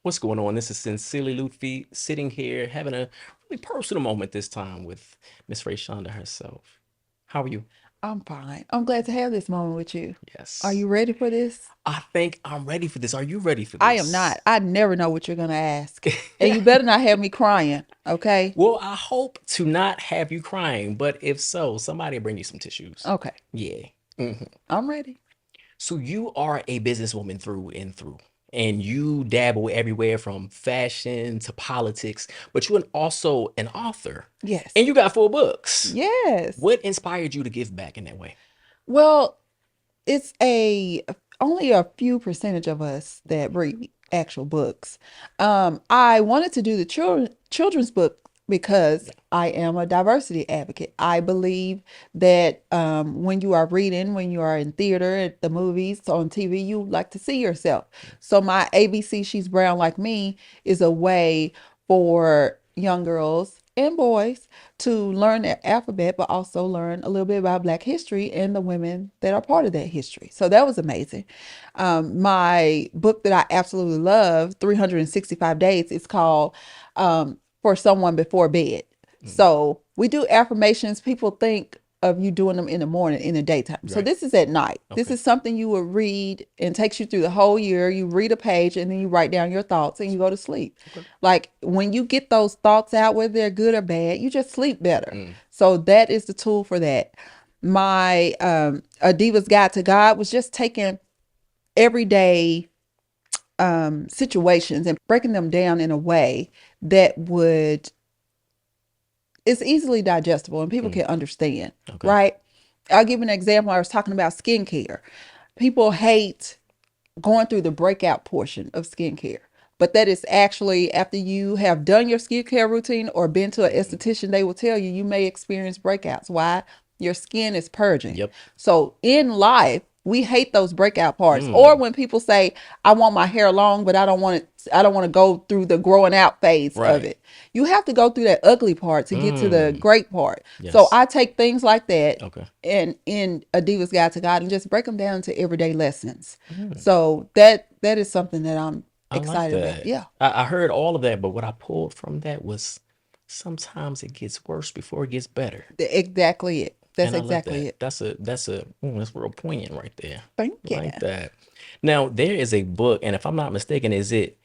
What's going on? This is Sincerely Luffy sitting here having a really personal moment this time with Miss Raeshanda herself. How are you? I'm fine. I'm glad to have this moment with you. Are Yes. you ready for this? I think I'm ready for this. Are you ready for I am not. this? I never know what you're going to ask. And you better not have me crying, okay? Well, I hope to not have you crying, but if so, somebody bring you some tissues. Okay. Yeah. hmm I'm ready. So you are a businesswoman through and through, and you dabble everywhere from fashion to politics, but you're also an author, and Yes. you got 4 books. Yes. What inspired you to give back in that way? Well, it's a only a few percentage of us that read actual books. I wanted to do the children's book because I am a diversity advocate. I believe that when you are reading, when you are in theater, at the movies, on TV, you like to see yourself. So my ABC She's Brown Like Me is a way for young girls and boys to learn their alphabet, but also learn a little bit about Black history and the women that are part of that history. So that was amazing. My book that I absolutely love, 365 Days, is called For Someone Before Bed. Mm, So we do affirmations. People think of you doing them in the morning, in the daytime. So right. this is at night. This Okay. is something you would read and takes you through the whole year. You read a page and then you write down your thoughts and you go to sleep. Okay. Like when you get those thoughts out, whether they're good or bad, you just sleep better. Mm, So that is the tool for that. My A Diva's Guide to God was just taking everyday situations and breaking them down in a way that would it's easily digestible and people mm, can understand, okay. right? I'll give an example. I was talking about skincare. People hate going through the breakout portion of skincare. But that is actually after you have done your skincare routine or been to an Mm, esthetician, they will tell you you may experience breakouts. Why? Your skin is purging. yep. So in life, we hate those breakout parts. Or Mm, when people say, I want my hair long, but I don't want to go through the growing out phase of right. it. You have to go through that ugly part to get to the Mm, great part. So yes. I take things like that Okay. and in A Diva's Guide to God and just break them down to everyday lessons. Mm, So that is something that I'm I like excited about. that. Yeah, I heard all of that, but what I pulled from that was sometimes it gets worse before it gets better. exactly it. That's And I love exactly that. it. That's real poignant right there. Thank you. Like that. Now there is a book, and if I'm not mistaken, is it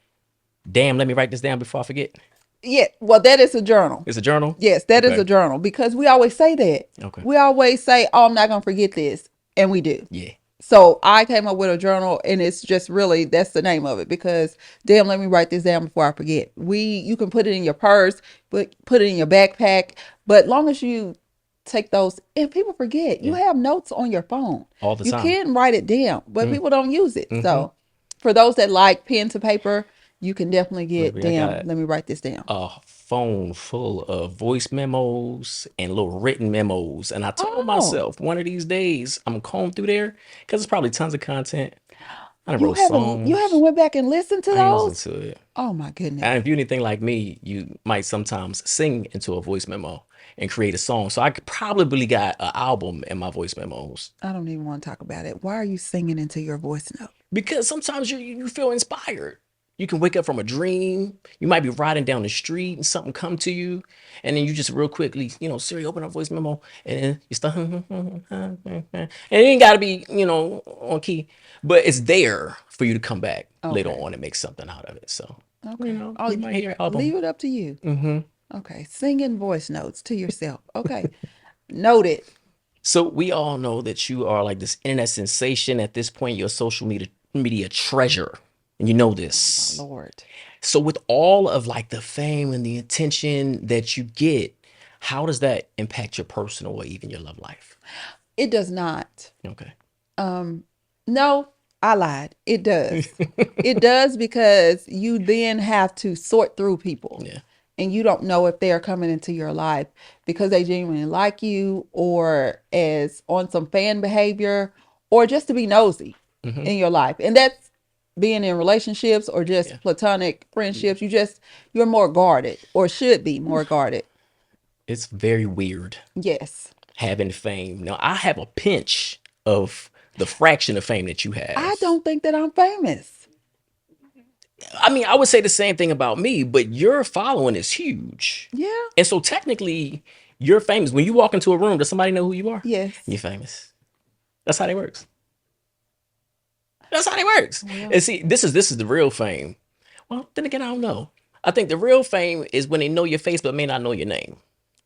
damn, let me write this down before I forget. Yeah, well, that is a journal. It's a journal? Yes, that is Okay. a journal because we always say that. Okay. We always say, "Oh, I'm not gonna forget this," and we do. Yeah. So I came up with a journal, and it's just really that's the name of it because damn, let me write this down before I forget. You can put it in your purse, but put it in your backpack. But long as you take those, and people forget, you Yeah. have notes on your phone. All the You time. can write it down, but Mm. people don't use it. Mm-hmm. So for those that like pen to paper, you can definitely get Baby, I damn. got Let me write this down. a phone full of voice memos and little written memos. And I told Oh, myself one of these days I'm gonna comb through there because it's probably tons of content. I done wrote you haven't songs. went back and listened to I ain't listened those? to it. Oh my And goodness. if you're anything like me, you might sometimes sing into a voice memo and create a song. So I could probably got an album in my voice memos I don't even want to talk about it. Why are you singing into your voice note? because sometimes you feel inspired. You can wake up from a dream. You might be riding down the street and something come to you, and then you just real quickly, Siri, open up voice memo, and then you start, and it ain't got to be, on key, but it's there for you to come back later Okay. on and make something out of it. So, Okay. Oh, you might hear an album. leave it up to you. hmm Okay. Singing voice notes to yourself. Okay. Noted. So we all know that you are like this internet sensation at this point. You're a social media treasure, and you know Oh my this. Lord. So with all of like the fame and the attention that you get, how does that impact your personal or even your love life? It does not. Okay. Um, no, I lied. It does. It does because you then have to sort through people Yeah. and you don't know if they are coming into your life because they genuinely like you or as on some fan behavior or just to be nosy hmm in your life. And that's being in relationships or Yeah. just platonic Yeah. friendships. You're more guarded or should be more guarded. It's very weird Yes. having fame. Now I have a pinch of the fraction of fame that you I have. don't think that I'm famous. I mean, I would say the same thing about me, but your following is huge. Yeah. And so technically, you're famous. When you walk into a room, does somebody know who you are? Yes. You're famous. That's how it works. That's how it works. Well, And see, this is the real fame. Well, then again, I don't know. I think the real fame is when they know your face but may not know your name.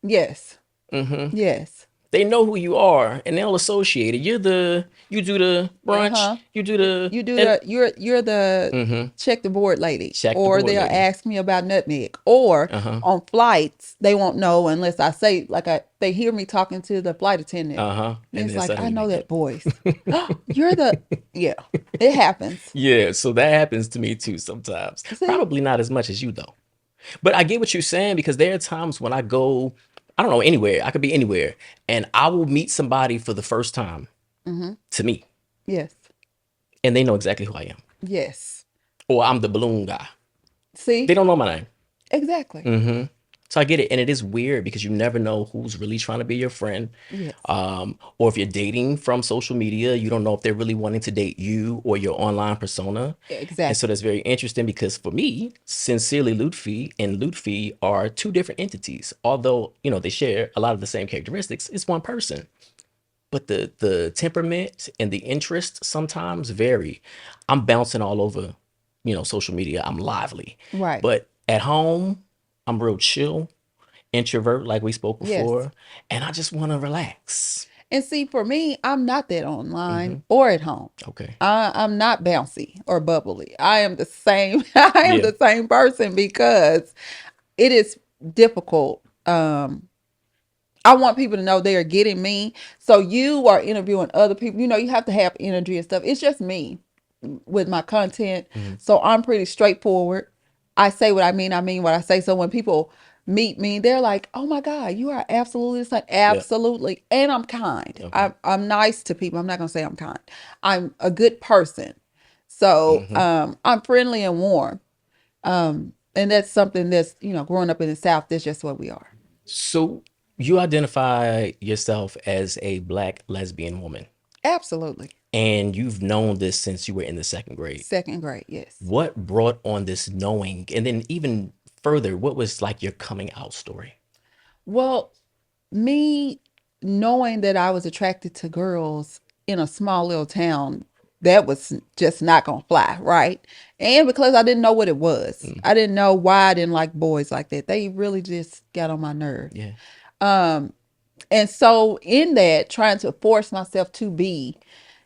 yes. Yes. They know who you are and they'll associate it. You do the brunch, Uh-huh. you do the You do and the you're the check the board lady, check the or board they'll lady. ask me about nutmeg, or Uh-huh. on flights they won't know unless I say, like, they hear me talking to the flight attendant, Uh-huh. and And it's then like, I suddenly know they that voice. You're the, yeah, it happens. yeah, so that happens to me too sometimes. See, Probably not as much as you though. But I get what you're saying because there are times when I go, I don't know, anywhere. I could be anywhere, and I will meet somebody for the first time to me, yes, and they know exactly who I am, yes. or I'm the balloon guy. They See, don't know my name. exactly. So I get it, and it is weird because you never know who's really trying to be your friend, Yes, or if you're dating from social media, you don't know if they're really wanting to date you or your online persona. And so exactly. that's very interesting because for me, sincerely Lutfi and Lutfi are two different entities. Although they share a lot of the same characteristics, it's one person. But the temperament and the interest sometimes vary. I'm bouncing all over, social media. I'm lively, Right. but at home, I'm real chill introvert, like we spoke Yes. before, and I just want to relax. And see, for me, I'm not that online or at home. Okay. I'm not bouncy or bubbly. I am the same. I am Yeah. the same person because it is difficult. I want people to know they are getting me. So you are interviewing other people. You have to have energy and stuff. It's just me with my content. So I'm pretty straightforward. I say what I mean. I mean what I say. So when people meet me, they're like, "Oh my God, you are absolutely the same." Yeah. Absolutely, and I'm kind. Okay. I'm nice to people. I'm not gonna say I'm kind. I'm a good person. So I'm friendly and warm. And that's something that's, growing up in the South. That's just what we are. So you identify yourself as a black lesbian woman, Absolutely. and you've known this since you were in the second grade. Second grade, yes. What brought on this knowing, and then even further, what was like your coming out story? Well, me knowing that I was attracted to girls in a small little town, that was just not gonna fly, right? And because I didn't know what it was, I didn't know why I didn't like boys like that. They really just got on my nerve. Yeah. And so in that, trying to force myself to be,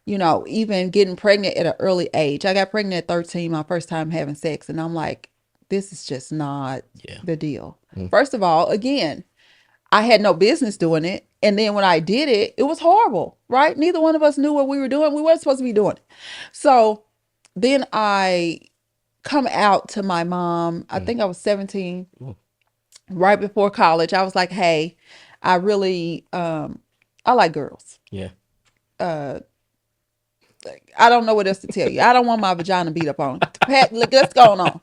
even getting pregnant at an early age. I got pregnant at 13, my first time having sex, and I'm like, this is just not Yeah. the deal. First of all, again, I had no business doing it. And then when I did it, it was horrible, right? Neither one of us knew what we were doing. We weren't supposed to be doing it. So then I come out to my mom. I think I was 17, right before college. I was like, hey, I really, I like girls. Yeah. I don't know what else to tell you. I don't want my vagina beat up on. Pat, look, what's going on?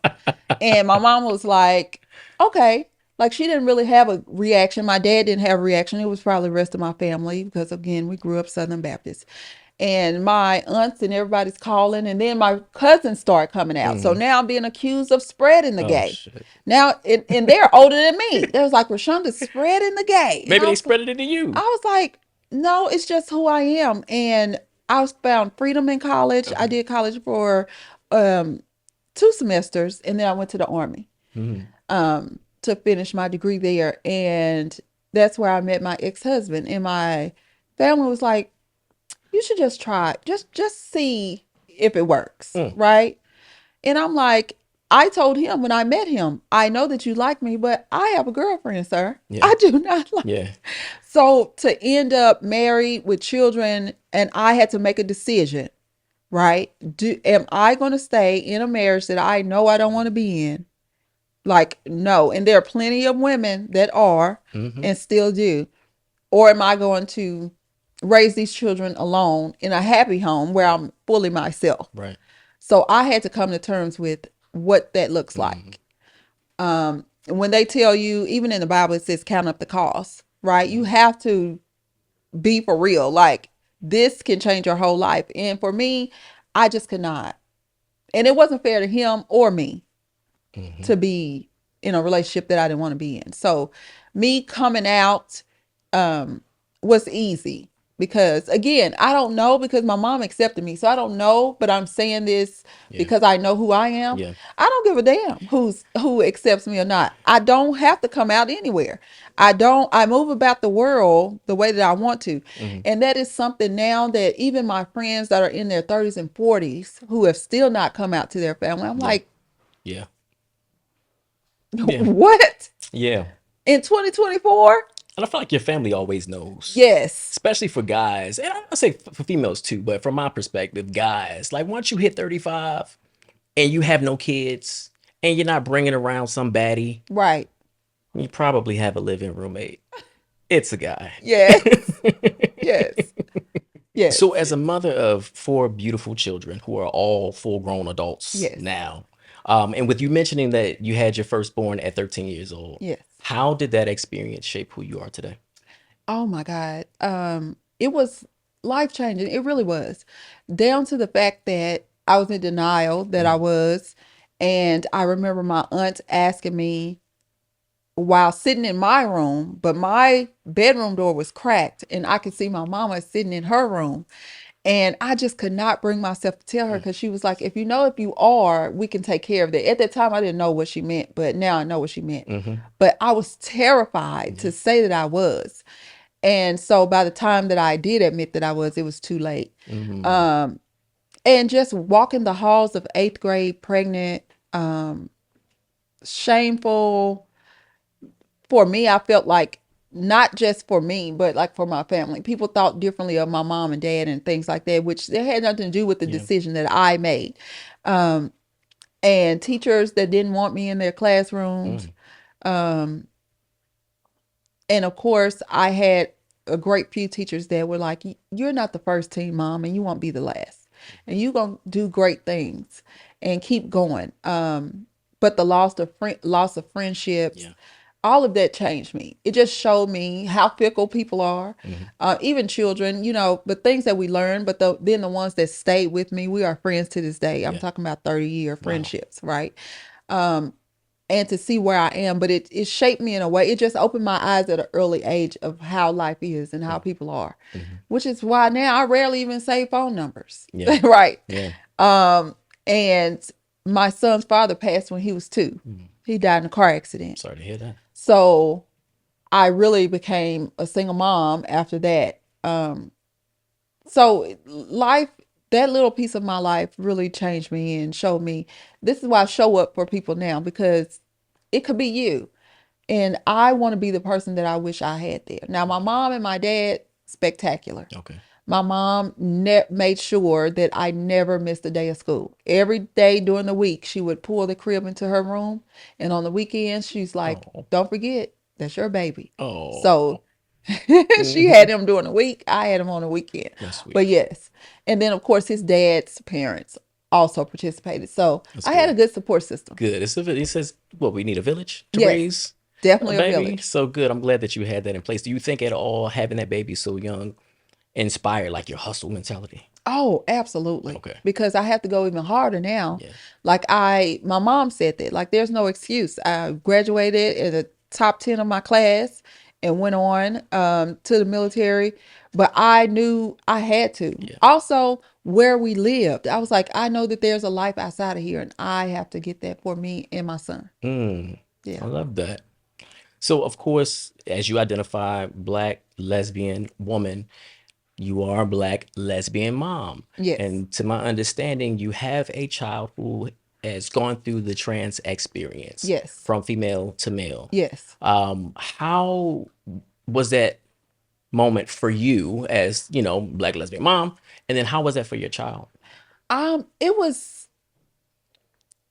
And my mom was like, okay. Like, she didn't really have a reaction. My dad didn't have a reaction. It was probably the rest of my family because, again, we grew up Southern Baptist. And my aunts and everybody's calling. And then my cousins start coming out. So now I'm being accused of spreading the Oh gay. shit. Now, and they're older than me. They was like, Raeshonda's spreading the gay. And Maybe they spread it into I you. was like, no, it's just who I am. And I found freedom in college. I Okay. did college for um, 2 semesters, and then I went to the Army to finish my degree there. And that's where I met my ex-husband. And my family was like, you should just try it. Just see if it works, right? And I'm like, I told him when I met him, I know that you like me, but I have a girlfriend, sir. Yeah. I do not like. Yeah. So to end up married with children, and I had to make a decision, right? Am I going to stay in a marriage that I know I don't want to be in? Like, no. And there are plenty of women that are and still do. Or am I going to raise these children alone in a happy home where I'm fully myself? Right. So I had to come to terms with what that looks like. When they tell you, even in the Bible, it says count up the cost, right? You have to be for real. Like, this can change your whole life. And for me, I just could not. And it wasn't fair to him or me. Mm-hmm. to be in a relationship that I didn't want to be in. So me coming out um was easy because again, I don't know because my mom accepted me. So I don't know, but I'm saying this Yeah. because I know who I am. Yeah. I don't give a damn who accepts me or not. I don't have to come out anywhere. I move about the world the way that I want to. Mm-hmm. And that is something now that even my friends that are in their 30s and 40s who have still not come out to their family, I'm Yeah. like, Yeah. Yeah. what? Yeah. In 2024? And I feel like your family always knows, Yes. especially for guys. And I say for females too, but from my perspective, guys, like once you hit 35 and you have no kids and you're not bringing around some baddie, Right. you probably have a living roommate. It's a guy. Yes. Yes. Yes. So, as a mother of four beautiful children who are all full grown adults Yes. now, and with you mentioning that you had your firstborn at 13 years old, Yes. how did that experience shape who you are today? Oh my God. It was life changing. It really was. Down to the fact that I was in denial that I Mm, was. And I remember my aunt asking me while sitting in my room, but my bedroom door was cracked and I could see my mama sitting in her room. And I just could not bring myself to tell her mm, because she was like, if you are, we can take care of that. At that time, I didn't know what she meant, but now I know what she meant. mm-hmm, But I was terrified yeah, to say that I was. And so by the time that I did admit that I was, it was too late. mm, Um, and just walking the halls of eighth grade pregnant, um, shameful. For me, I felt like not just for me, but like for my family. People thought differently of my mom and dad and things like that, which they had nothing to do with the yeah, decision that I made. Um, and teachers that didn't want me in their classrooms. mm, Um, and of course, I had a great few teachers that were like, "You're not the first teen mom, and you won't be the last, and you're gonna do great things, and keep going." But the loss of friendships, yeah, all of that changed me. It just showed me how fickle people are, mm-hmm, even children. But things that we learn, but then the ones that stayed with me, we are friends to this day. I'm yeah, talking about 30-year wow, friendships, right? Um, and to see where I am. But it shaped me in a way. It just opened my eyes at an early age of how life is and how people are, mm-hmm, which is why now I rarely even say phone numbers. yeah, Right. yeah, And my son's father passed when he was 2. mm, He died in a car accident. sorry to hear that. So I really became a single mom after that. So life, that little piece of my life really changed me and showed me this is why I show up for people now because it could be you. And I want to be the person that I wish I had there. Now, my mom and my dad, spectacular. Okay. My mom made sure that I never missed a day of school. Every day during the week, she would pull the crib into her room. And on the weekends, she's like, Oh, don't forget, that's your baby. oh, So she mm-hmm, had him during the week. I had him on the weekend. that's sweet. But yes. And then, of course, his dad's parents also participated. So That's I had a good. good support system. Good. It says, what, we need a village to Yes, raise a definitely a baby. village. So good. I'm glad that you had that in place. Do you think at all having that baby so young inspired like your hustle mentality? Oh, absolutely. Okay. Because I have to go even harder now. Yeah. My mom said that, like, there's no excuse. I graduated in the top 10 of my class and went on to the military, but I knew I had to. Yeah. Also, where we lived, I was like, I know that there's a life outside of here, and I have to get that for me and my son. Mm, I Yeah. love that. So, of course, as you identify black lesbian woman, you are a black lesbian mom. Yes. And to my understanding, you have a child who has gone through the trans experience Yes. from female to male. Yes. How was that moment for you as, black lesbian mom? And then how was that for your child? It was,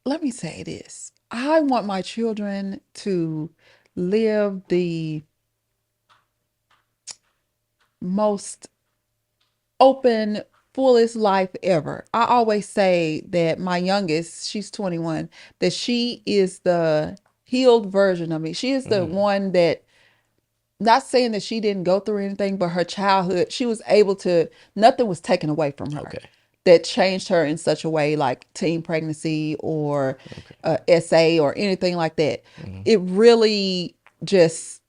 let me say this. I want my children to live the most open, fullest life ever. I always say that my youngest, she's 21, that she is the healed version of me. She is the Mm, one that, not saying that she didn't go through anything, but her childhood, she was able to, nothing was taken away from her. okay. that changed her in such a way, like teen pregnancy or Okay. SA or anything like that. Hmm. It really just,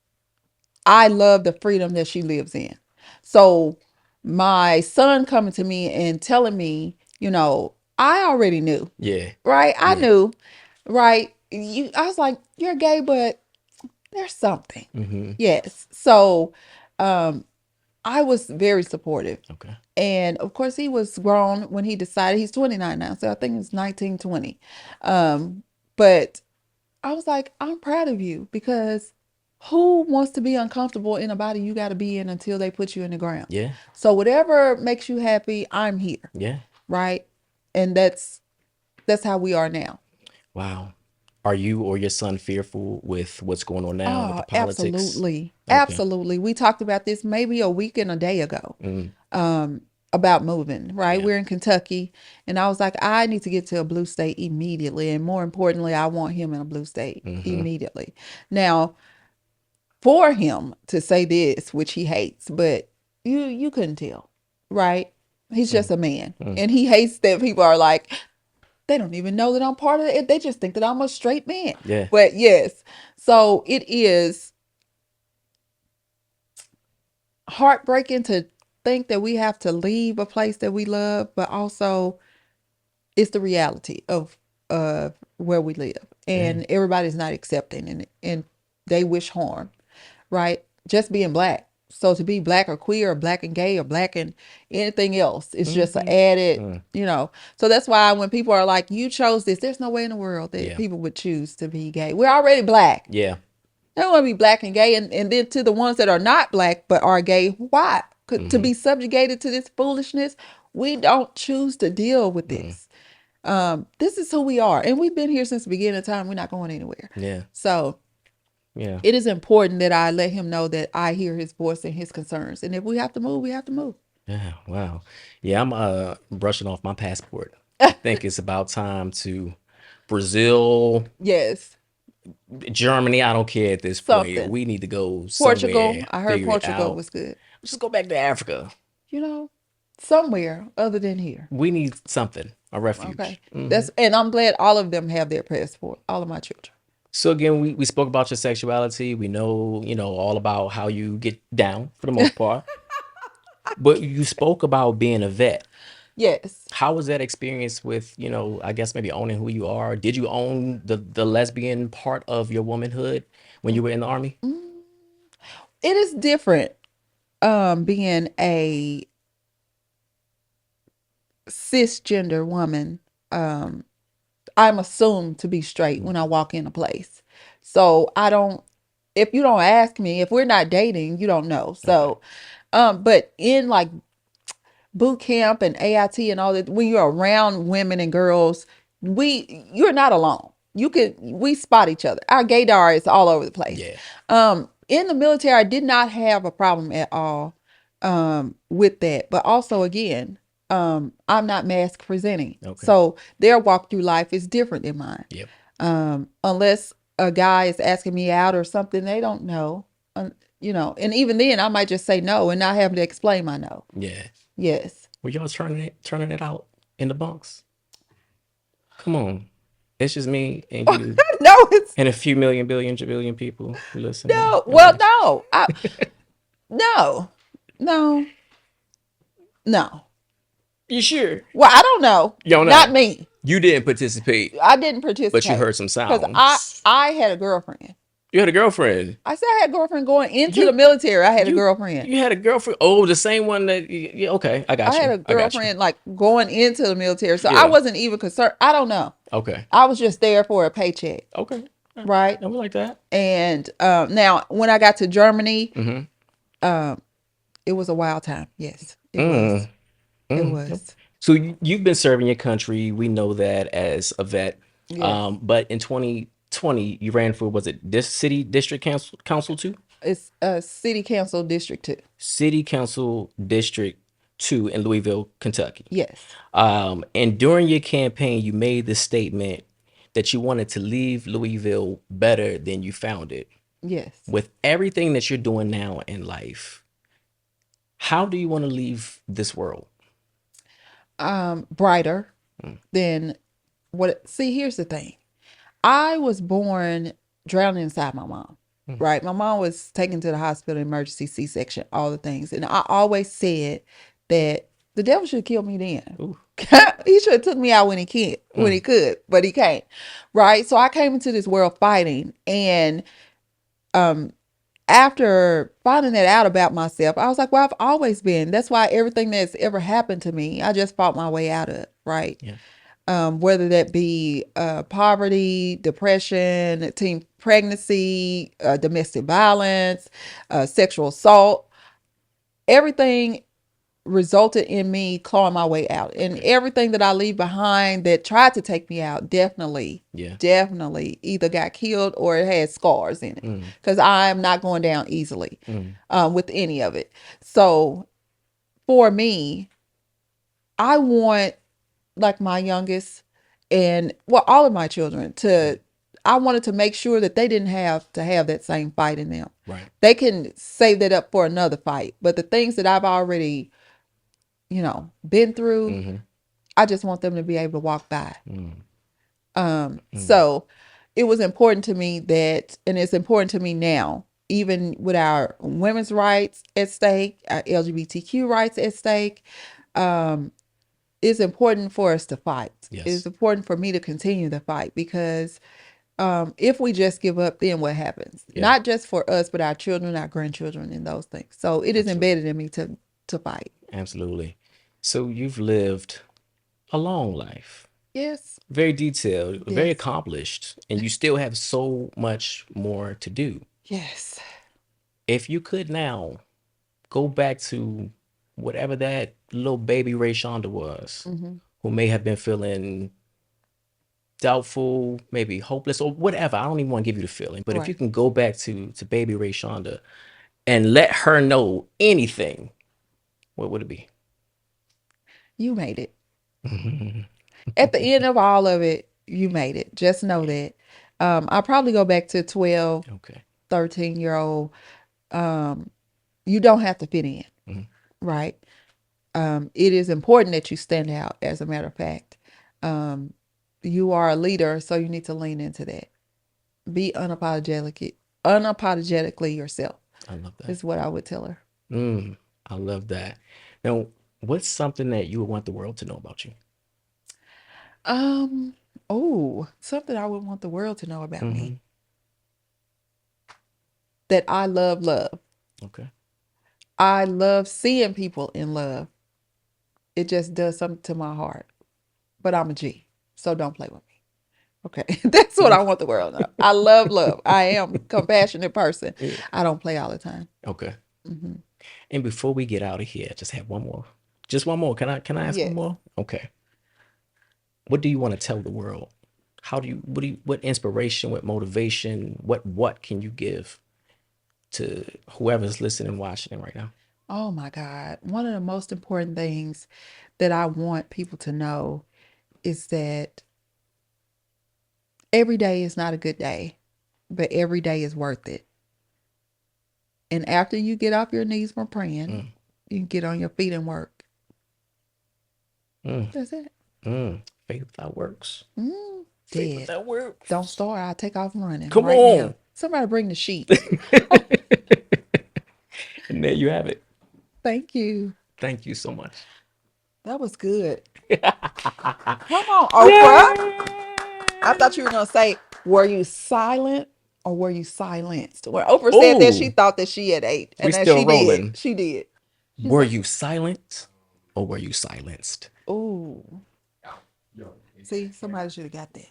I love the freedom that she lives in. So my son coming to me and telling me, I already knew, Yeah. right? I Yeah. knew, right? I was like, you're gay, but there's something. Hmm. Yes. So um, I was very supportive. Okay. And of course, he was grown when he decided. He's 29 now. So I think it's 19, 20. But I was like, I'm proud of you because who wants to be uncomfortable in a body you got to be in until they put you in the ground? Yeah. So whatever makes you happy, I'm here, Yeah. right? And that's how we are now. Wow. Are you or your son fearful with what's going on now with the Oh, politics? absolutely. Okay. Absolutely. We talked about this maybe a week and a day ago. Mm. um, about moving, right? Yeah. We're in Kentucky. And I was like, I need to get to a blue state immediately. And more importantly, I want him in a blue state Hmm. immediately. Now, for him to say this, which he hates, but you couldn't tell, right? He's Mm. just a man. Mm. And he hates that people are like, they don't even know that I'm part of it. They just think that I'm a straight man. Yeah. But yes, so it is heartbreaking to think that we have to leave a place that we love, but also it's the reality of where we live, Yeah. and everybody's not accepting, and they wish harm, right? Just being black. So to be black or queer or black and gay or black and anything else is just an Hmm. added, Mm. So that's why when people are like, you chose this, there's no way in the world that Yeah. people would choose to be gay. We're already black. Yeah. They want to be black and gay, and then to the ones that are not black but are gay, why? To Hmm. be subjugated to this foolishness, we don't choose to deal with Mm. this. This is who we are, and we've been here since the beginning of time. We're not going anywhere. Yeah. So Yeah. it is important that I let him know that I hear his voice and his concerns, and if we have to move, we have to move. Yeah. Wow. Yeah. I'm brushing off my passport. Think it's about time to Brazil, Yes, Germany. I don't care at this point. something. We need to go Portugal. somewhere, I heard figure it Portugal out. was good. Just go back to Africa. You know, somewhere other than here. We need something, a Okay, refuge. Hmm. and I'm glad all of them have their passport. All of my children. So again, we spoke about your sexuality. We know, all about how you get down for the most part. But you spoke about being a vet. Yes. How was that experience with, I guess maybe owning who you are? Did you own the lesbian part of your womanhood when you were in the army? Mm, it is different being a cisgender woman. Um I'm assumed to be straight when I walk in a place. So I don't, if you don't ask me, if we're not dating, you don't know. Okay. So but in like boot camp and AIT and all that, when you're around women and girls, you're not alone. We spot each other. Our gaydar is all over the place. Yeah. In the military, I did not have a problem at all with that. But also, again, I'm not mask presenting, Okay. so their walk through life is different than mine. Yep. Unless a guy is asking me out or something, they don't know. And even then, I might just say no and not have to explain my no. Yeah. Yes. Were y'all turning it out in the bunks? Come on. It's just me and you No, it's and a few million, billion, billion people listening. no. I mean, Well, no. No, no, no. you sure? Well, I don't know. You don't Not know. me. You didn't participate, I didn't but you participate heard some because I sounds. I had a girlfriend. You had a girlfriend. I said I had a girlfriend going into the You military. I had a you girlfriend. you had a girlfriend. Oh, the same one that. Yeah, okay, I I got had you. a I got you. girlfriend like going into the military, so I Yeah. wasn't even concerned. I don't know. Okay. I was just there for a paycheck, Okay. right? I would like that. And now when I got to Germany, Mm-hmm. um, it was a wild time. Yes, it was. Mm. It Mm. was. So you've been serving your country. We know that as a vet. Yes. But in 2020, you ran for, was it this city district council too? It's a city council district too. City Council District 2 in Louisville, Kentucky. Yes. And during your campaign, you made the statement that you wanted to leave Louisville better than you found it. Yes. With everything that you're doing now in life, how do you want to leave this world? brighter Mm, than what. See, here's the thing. I was born drowning inside my mom. mm, Right, my mom was taken to the hospital, emergency C-section, all the things, and I always said that the devil should kill me then. ooh, He should have took me out when he can, when he mm, could, but he can't. Right, so I came into this world fighting, and um, after finding that out about myself, I was like, well, I've always been. That's why everything that's ever happened to me, I just fought my way out of. Right, yeah, whether that be poverty, depression, teen pregnancy, domestic violence, sexual assault, everything resulted in me clawing my way out. And okay, everything that I leave behind that tried to take me out definitely, yeah, definitely either got killed or it had scars in it. mm, Because I'm not going down easily mm, with any of it. So for me, I want like my youngest and well all of my children mm, to I wanted to make sure that they didn't have to have that same fight in them. right, They can save that up for another fight. But the things that I've already, been through, mm-hmm, I just want them to be able to walk by. mm, mm, So it was important to me that, and it's important to me now, even with our women's rights at stake, our LGBTQ rights at stake. Um, it's important for us to fight. It's yes, important for me to continue the fight because if we just give up, then what happens? yeah, Not just for us, but our children, our grandchildren, and those things. So it is absolutely, embedded in me to fight. absolutely. So you've lived a long life, Yes, very detailed, very yes, accomplished, and you still have so much more to do. yes. If you could now go back to whatever that little baby Raeshanda was, Mm-hmm. who may have been feeling doubtful, maybe hopeless, or whatever. I don't even want to give you the feeling, but if you Right. can go back to baby Raeshanda and let her know anything, what would it be? You made it. At the end of all of it, you made it. Just know that. I'll probably go back to 12, Okay. 13 year old. Um, you don't have to fit in, Mhm. right? It is important that you stand out, as a matter of fact. Um, you are a leader, so you need to lean into that. Be unapologetically yourself, I love that. is what I would tell her. Mm, I love that. Now, what's something that you would want the world to know about you? Um, oh, something I would want the world to know about me. Hmm. That I love love. Okay. I love seeing people in love. It just does something to my heart. But I'm a G, so don't play with me. Okay, that's what I want the world to know. I love love. I am a compassionate person. Yeah. I don't play all the time. Okay. Hmm. And before we get out of here, I just have one more. Just one more. Can I ask one Yes. more? Okay. What do you want to tell the world? What inspiration, what motivation, what can you give to whoever's listening, watching right now? Oh my God. One of the most important things that I want people to know is that every day is not a good day, but every day is worth it. And after you get off your knees from praying, Mm, you can get on your feet and work. mm, That's it. Faith without works. Faith Dead. without works. Don't start. I'll take off running Come right now. on. Somebody bring the sheets. And there you have it. Thank you. Thank you so much. That was good. Come on, Oprah. I Yay! thought you were going to say, were you silent or were you silenced? When Oprah said that, she Oh, thought that she had ate. we And then still she did. rolling. She did. She's Were like, you silent or were you silenced? oh, see, somebody should have got that.